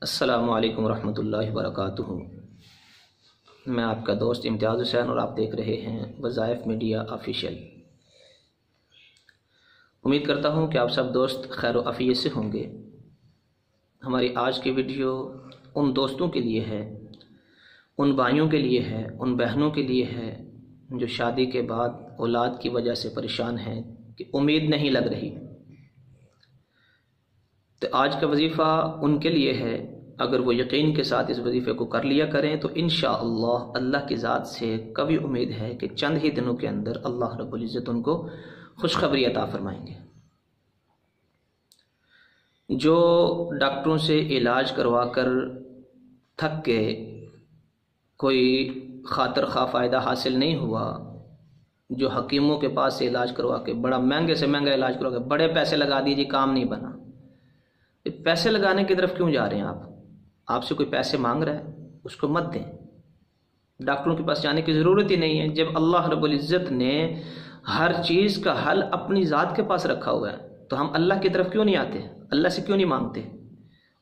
السلام علیکم ورحمۃ اللہ وبرکاتہ۔ میں آپ کا دوست امتیاز حسین اور آپ دیکھ رہے ہیں وظائف میڈیا آفیشیل۔ امید کرتا ہوں کہ آپ سب دوست خیر و عافیت سے ہوں گے۔ ہماری آج کی ویڈیو ان دوستوں کے لیے ہے، ان بھائیوں کے لیے ہے، ان بہنوں کے لیے ہے جو شادی کے بعد اولاد کی وجہ سے پریشان ہیں کہ امید نہیں لگ رہی۔ تو آج کا وظیفہ ان کے لیے ہے، اگر وہ یقین کے ساتھ اس وظیفے کو کر لیا کریں تو انشاءاللہ اللہ کی ذات سے قوی امید ہے کہ چند ہی دنوں کے اندر اللہ رب العزت ان کو خوشخبری عطا فرمائیں گے۔ جو ڈاکٹروں سے علاج کروا کر تھک کے کوئی خاطر خواہ فائدہ حاصل نہیں ہوا، جو حکیموں کے پاس سے علاج کروا کے بڑا مہنگے سے مہنگا علاج کروا کے بڑے پیسے لگا دیجیے کام نہیں بنا، پیسے لگانے کی طرف کیوں جا رہے ہیں آپ سے کوئی پیسے مانگ رہا ہے اس کو مت دیں۔ ڈاکٹروں کے پاس جانے کی ضرورت ہی نہیں ہے جب اللہ رب العزت نے ہر چیز کا حل اپنی ذات کے پاس رکھا ہوا ہے، تو ہم اللہ کی طرف کیوں نہیں آتے، اللہ سے کیوں نہیں مانگتے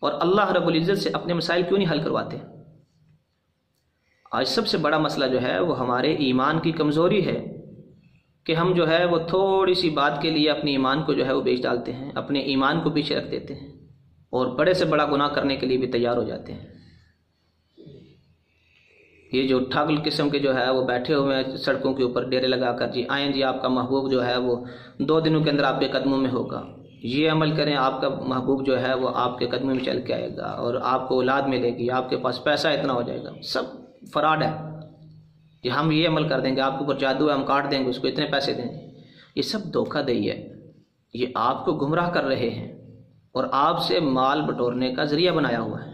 اور اللہ رب العزت سے اپنے مسائل کیوں نہیں حل کرواتے۔ آج سب سے بڑا مسئلہ جو ہے وہ ہمارے ایمان کی کمزوری ہے کہ ہم جو ہے وہ تھوڑی سی بات کے لیے اپنے ایمان کو جو ہے وہ بیچ ڈالتے ہیں، اپنے ایمان کو پیچھے رکھ دیتے ہیں اور بڑے سے بڑا گناہ کرنے کے لیے بھی تیار ہو جاتے ہیں۔ یہ جو ٹھاگل قسم کے جو ہے وہ بیٹھے ہوئے ہیں سڑکوں کے اوپر ڈیرے لگا کر، جی آئیں جی آپ کا محبوب جو ہے وہ 2 دنوں کے اندر آپ کے قدموں میں ہوگا، یہ عمل کریں آپ کا محبوب جو ہے وہ آپ کے قدموں میں چل کے آئے گا اور آپ کو اولاد ملے گی، آپ کے پاس پیسہ اتنا ہو جائے گا، سب فراڈ ہے۔ کہ ہم یہ عمل کر دیں گے، آپ کے اوپر جادو ہے، ہم کاٹ دیں گے، اس کو اتنے پیسے دیں گے، یہ سب دھوکہ دہی ہے۔ یہ آپ کو گمراہ کر رہے ہیں اور آپ سے مال بٹورنے کا ذریعہ بنایا ہوا ہے۔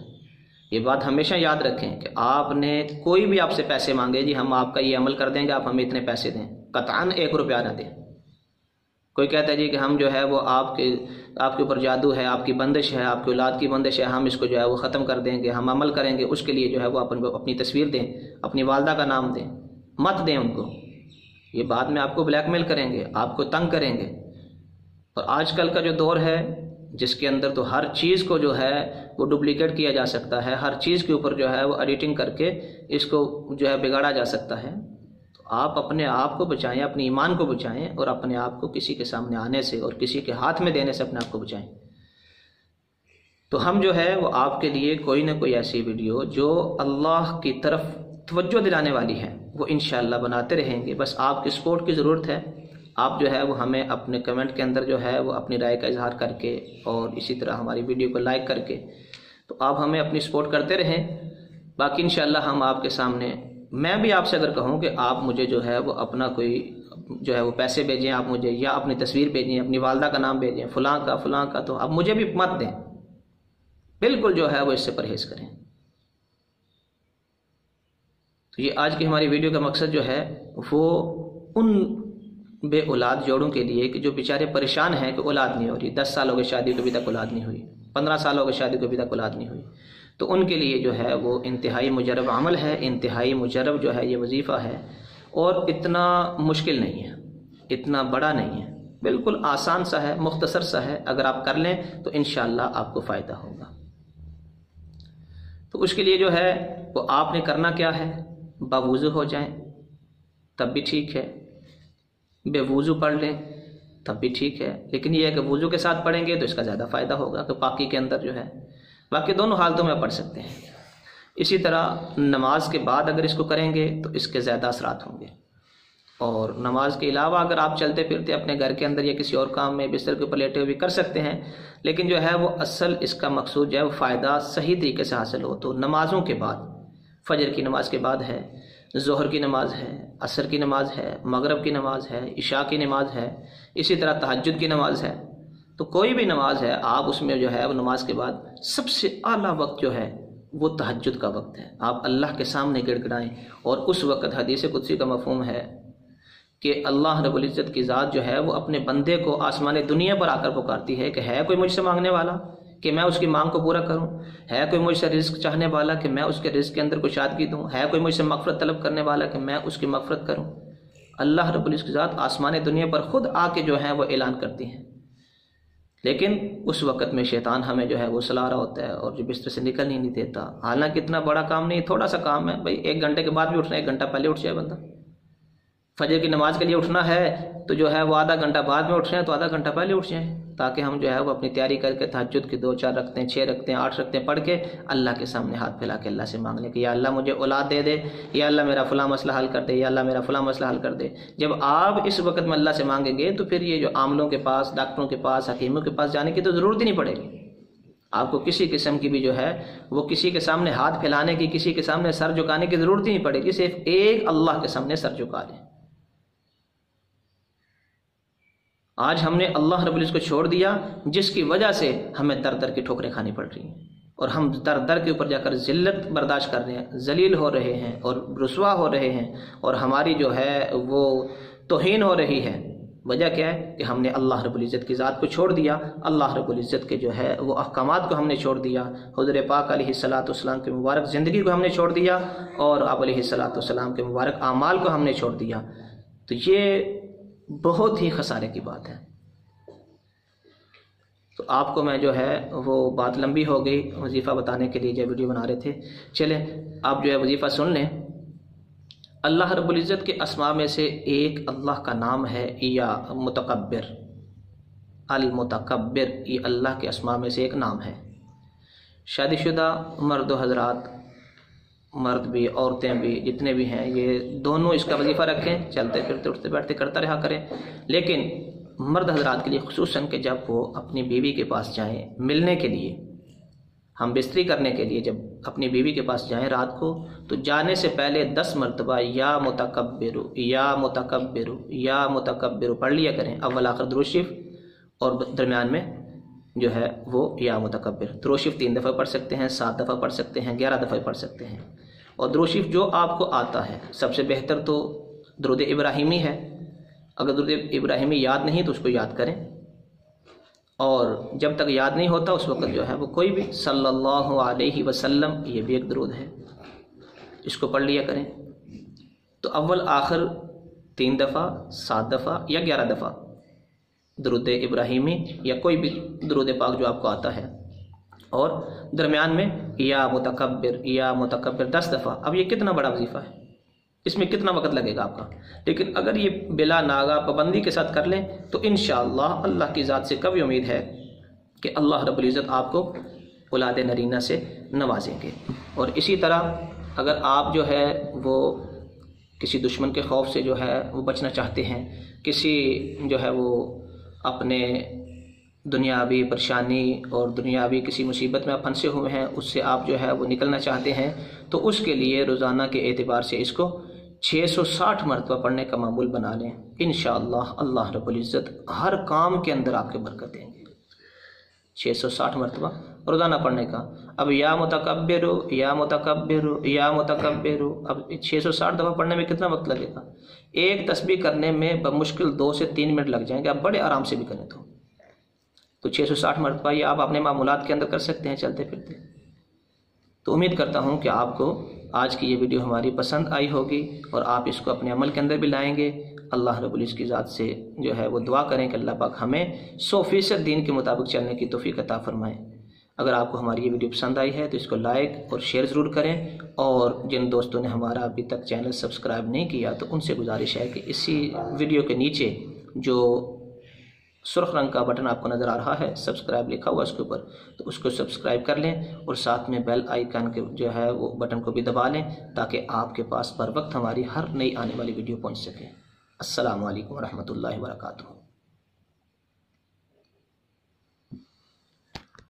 یہ بات ہمیشہ یاد رکھیں کہ آپ نے کوئی بھی آپ سے پیسے مانگے، جی ہم آپ کا یہ عمل کر دیں گے، آپ ہمیں اتنے پیسے دیں، قطعاً 1 روپیہ نہ دیں۔ کوئی کہتا ہے جی کہ ہم جو ہے وہ آپ کے اوپر جادو ہے، آپ کی بندش ہے، آپ کی اولاد کی بندش ہے، ہم اس کو جو ہے وہ ختم کر دیں گے، ہم عمل کریں گے، اس کے لیے جو ہے وہ اپنی تصویر دیں، اپنی والدہ کا نام دیں، مت دیں ان کو۔ یہ بعد میں آپ کو بلیک میل کریں گے، آپ کو تنگ کریں گے۔ اور آج کل کا جو دور ہے جس کے اندر تو ہر چیز کو جو ہے وہ ڈپلیکیٹ کیا جا سکتا ہے، ہر چیز کے اوپر جو ہے وہ ایڈیٹنگ کر کے اس کو جو ہے بگاڑا جا سکتا ہے، تو آپ اپنے آپ کو بچائیں، اپنے ایمان کو بچائیں اور اپنے آپ کو کسی کے سامنے آنے سے اور کسی کے ہاتھ میں دینے سے اپنے آپ کو بچائیں۔ تو ہم جو ہے وہ آپ کے لیے کوئی نہ کوئی ایسی ویڈیو جو اللہ کی طرف توجہ دلانے والی ہے وہ انشاءاللہ بناتے رہیں گے۔ بس آپ کی سپورٹ کی ضرورت ہے۔ آپ جو ہے وہ ہمیں اپنے کمنٹ کے اندر جو ہے وہ اپنی رائے کا اظہار کر کے اور اسی طرح ہماری ویڈیو کو لائک کر کے تو آپ ہمیں اپنی سپورٹ کرتے رہیں۔ باقی انشاءاللہ ہم آپ کے سامنے، میں بھی آپ سے اگر کہوں کہ آپ مجھے جو ہے وہ اپنا کوئی جو ہے وہ پیسے بھیجیں آپ مجھے، یا اپنی تصویر بھیجیں، اپنی والدہ کا نام بھیجیں، فلاں کا، تو آپ مجھے بھی مت دیں، بالکل جو ہے وہ اس سے پرہیز کریں۔ تو یہ آج کی ہماری ویڈیو کا مقصد جو ہے وہ ان بے اولاد جوڑوں کے لیے کہ جو بیچارے پریشان ہیں کہ اولاد نہیں ہو رہی، 10 سال ہو گئے شادی کو ابھی تک اولاد نہیں ہوئی، 15 سال ہو گئے شادی کو ابھی تک اولاد نہیں ہوئی، تو ان کے لیے جو ہے وہ انتہائی مجرب عمل ہے، انتہائی مجرب جو ہے یہ وظیفہ ہے، اور اتنا مشکل نہیں ہے، اتنا بڑا نہیں ہے، بالکل آسان سا ہے، مختصر سا ہے۔ اگر آپ کر لیں تو انشاءاللہ آپ کو فائدہ ہوگا۔ تو اس کے لیے جو ہے وہ آپ نے کرنا کیا ہے، باوضو ہو جائیں تب بھی ٹھیک ہے، بے وضو پڑھ لیں تب بھی ٹھیک ہے، لیکن یہ ہے کہ وضو کے ساتھ پڑھیں گے تو اس کا زیادہ فائدہ ہوگا کہ پاکی کے اندر جو ہے، باقی دونوں حالتوں میں پڑھ سکتے ہیں۔ اسی طرح نماز کے بعد اگر اس کو کریں گے تو اس کے زیادہ اثرات ہوں گے، اور نماز کے علاوہ اگر آپ چلتے پھرتے اپنے گھر کے اندر یا کسی اور کام میں بستر کے اوپر لیٹے ہوئے بھی کر سکتے ہیں، لیکن جو ہے وہ اصل اس کا مقصود جو ہے وہ فائدہ صحیح طریقے سے حاصل ہو تو نمازوں کے بعد، فجر کی نماز کے بعد ہے، ظہر کی نماز ہے، عصر کی نماز ہے، مغرب کی نماز ہے، عشاء کی نماز ہے، اسی طرح تہجد کی نماز ہے، تو کوئی بھی نماز ہے آپ اس میں جو ہے وہ نماز کے بعد سب سے اعلیٰ وقت جو ہے وہ تہجد کا وقت ہے۔ آپ اللہ کے سامنے گڑ گڑائیں، اور اس وقت حدیث قدسی کا مفہوم ہے کہ اللہ رب العزت کی ذات جو ہے وہ اپنے بندے کو آسمان دنیا پر آ کر پکارتی ہے کہ ہے کوئی مجھ سے مانگنے والا کہ میں اس کی مانگ کو پورا کروں، ہے کوئی مجھ سے رزق چاہنے والا کہ میں اس کے رزق کے اندر کشادگی دوں، ہے کوئی مجھ سے مغفرت طلب کرنے والا کہ میں اس کی مغفرت کروں۔ اللہ رب العزت کی ذات آسمان دنیا پر خود آ کے جو ہے وہ اعلان کرتی ہیں، لیکن اس وقت میں شیطان ہمیں جو ہے وہ سلا رہا ہوتا ہے اور جو بستر سے نکل ہی نہیں دیتا. حالانکہ اتنا بڑا کام نہیں، تھوڑا سا کام ہے بھائی. 1 گھنٹے کے بعد بھی اٹھنا ہے، 1 گھنٹہ پہلے اٹھ جائے بندہ. فجر کی نماز کے لیے اٹھنا ہے تو جو ہے وہ آدھا گھنٹہ بعد میں اٹھ رہے ہیں تو آدھا گھنٹہ پہلے اٹھ جائیں، تاکہ ہم جو ہے وہ اپنی تیاری کر کے تہجد کی 2-4 رکعتیں، 6 رکعتیں، 8 رکعتیں پڑھ کے اللہ کے سامنے ہاتھ پھیلا کے اللہ سے مانگ لیں کہ یا اللہ مجھے اولاد دے دے، یا اللہ میرا فلاں مسئلہ حل کر دے، یا اللہ میرا فلاں مسئلہ حل کر دے. جب آپ اس وقت میں اللہ سے مانگیں گے تو پھر یہ جو عاملوں کے پاس، ڈاکٹروں کے پاس، حکیموں کے پاس جانے کی تو ضرورت ہی نہیں پڑے گی. آپ کو کسی قسم کی بھی جو ہے وہ کسی کے سامنے ہاتھ پھیلانے کی، کسی کے سامنے سر جھکانے کی ضرورت ہی نہیں پڑے گی. صرف ایک اللہ کے سامنے سر جھکا دیں. آج ہم نے اللہ رب العزت کو چھوڑ دیا، جس کی وجہ سے ہمیں در در کی ٹھوکریں کھانی پڑ رہی ہیں، اور ہم در در کے اوپر جا کر ذلت برداشت کر رہے ہیں، ذلیل ہو رہے ہیں اور رسوا ہو رہے ہیں، اور ہماری جو ہے وہ توہین ہو رہی ہے. وجہ کیا ہے کہ ہم نے اللہ رب العزت کی ذات کو چھوڑ دیا، اللہ رب العزت کے جو ہے وہ احکامات کو ہم نے چھوڑ دیا، حضور پاک علیہ الصلاۃ والسلام کی مبارک زندگی کو ہم نے چھوڑ دیا، اور آپ علیہ الصلاۃ والسلام کے مبارک اعمال کو ہم نے چھوڑ دیا. تو یہ بہت ہی خسارے کی بات ہے. تو آپ کو میں جو ہے وہ بات لمبی ہو گئی وظیفہ بتانے کے لیے جو ویڈیو بنا رہے تھے. چلیں آپ جو ہے وظیفہ سن لیں. اللہ رب العزت کے اسماء میں سے ایک اللہ کا نام ہے یا متکبر. المتکبر یہ اللہ کے اسماء میں سے ایک نام ہے. شادی شدہ مرد و حضرات، مرد بھی عورتیں بھی جتنے بھی ہیں، یہ دونوں اس کا وظیفہ رکھیں، چلتے پھرتے اٹھتے بیٹھتے کرتا رہا کریں. لیکن مرد حضرات کے لیے خصوصاً کہ جب وہ اپنی بیوی کے پاس جائیں ملنے کے لیے، ہم بستری کرنے کے لیے جب اپنی بیوی کے پاس جائیں رات کو، تو جانے سے پہلے 10 مرتبہ یا متکبر یا متکبر یا متکبر پڑھ لیا کریں. اول آخر درود شریف، اور درمیان میں جو ہے وہ یا متکبر. درود شریف 3 دفعہ پڑھ سکتے ہیں، 7 دفعہ پڑھ سکتے ہیں، 11 دفعہ پڑھ سکتے ہیں. اور درود شریف جو آپ کو آتا ہے، سب سے بہتر تو درود ابراہیمی ہے. اگر درود ابراہیمی یاد نہیں تو اس کو یاد کریں، اور جب تک یاد نہیں ہوتا اس وقت جو ہے وہ کوئی بھی صلی اللہ علیہ وسلم، یہ بھی ایک درود ہے، اس کو پڑھ لیا کریں. تو اول آخر 3 دفعہ، 7 دفعہ یا 11 دفعہ درود ابراہیمی یا کوئی بھی درود پاک جو آپ کو آتا ہے، اور درمیان میں یا متکبر 10 دفعہ. اب یہ کتنا بڑا وظیفہ ہے، اس میں کتنا وقت لگے گا آپ کا؟ لیکن اگر یہ بلا ناغہ پابندی کے ساتھ کر لیں تو انشاءاللہ اللہ کی ذات سے کبھی امید ہے کہ اللہ رب العزت آپ کو اولاد نرینہ سے نوازیں گے. اور اسی طرح اگر آپ جو ہے وہ کسی دشمن کے خوف سے جو ہے وہ بچنا چاہتے ہیں، کسی جو ہے وہ اپنے دنیاوی پریشانی اور دنیاوی کسی مصیبت میں آپ پھنسے ہوئے ہیں، اس سے آپ جو ہے وہ نکلنا چاہتے ہیں، تو اس کے لیے روزانہ کے اعتبار سے اس کو 660 مرتبہ پڑھنے کا معمول بنا لیں. انشاءاللہ اللہ رب العزت ہر کام کے اندر آپ کے برکت دیں گے. 660 مرتبہ روزانہ پڑھنے کا. اب یا متکبر یا متکبر یا متکبر، اب 660 دفعہ پڑھنے میں کتنا وقت لگے گا؟ ایک تسبیح کرنے میں بمشکل 2 سے 3 منٹ لگ جائیں گے، آپ بڑے آرام سے بھی کریں تو 660 مرتبہ یہ آپ اپنے معمولات کے اندر کر سکتے ہیں چلتے پھرتے. تو امید کرتا ہوں کہ آپ کو آج کی یہ ویڈیو ہماری پسند آئی ہوگی اور آپ اس کو اپنے عمل کے اندر بھی لائیں گے. اللہ رب العزت کی ذات سے جو ہے وہ دعا کریں کہ اللہ پاک ہمیں 100% دین کے مطابق چلنے کی توفیق عطا فرمائیں. اگر آپ کو ہماری یہ ویڈیو پسند آئی ہے تو اس کو لائک اور شیئر ضرور کریں، اور جن دوستوں نے ہمارا ابھی تک چینل سبسکرائب نہیں کیا تو ان سے گزارش ہے کہ اسی ویڈیو کے نیچے جو سرخ رنگ کا بٹن آپ کو نظر آ رہا ہے، سبسکرائب لکھا ہوا اس کے اوپر، تو اس کو سبسکرائب کر لیں، اور ساتھ میں بیل آئیکن کے جو ہے وہ بٹن کو بھی دبا لیں تاکہ آپ کے پاس بر وقت ہماری ہر نئی آنے والی ویڈیو پہنچ سکے. السلام علیکم ورحمۃ اللہ وبرکاتہ.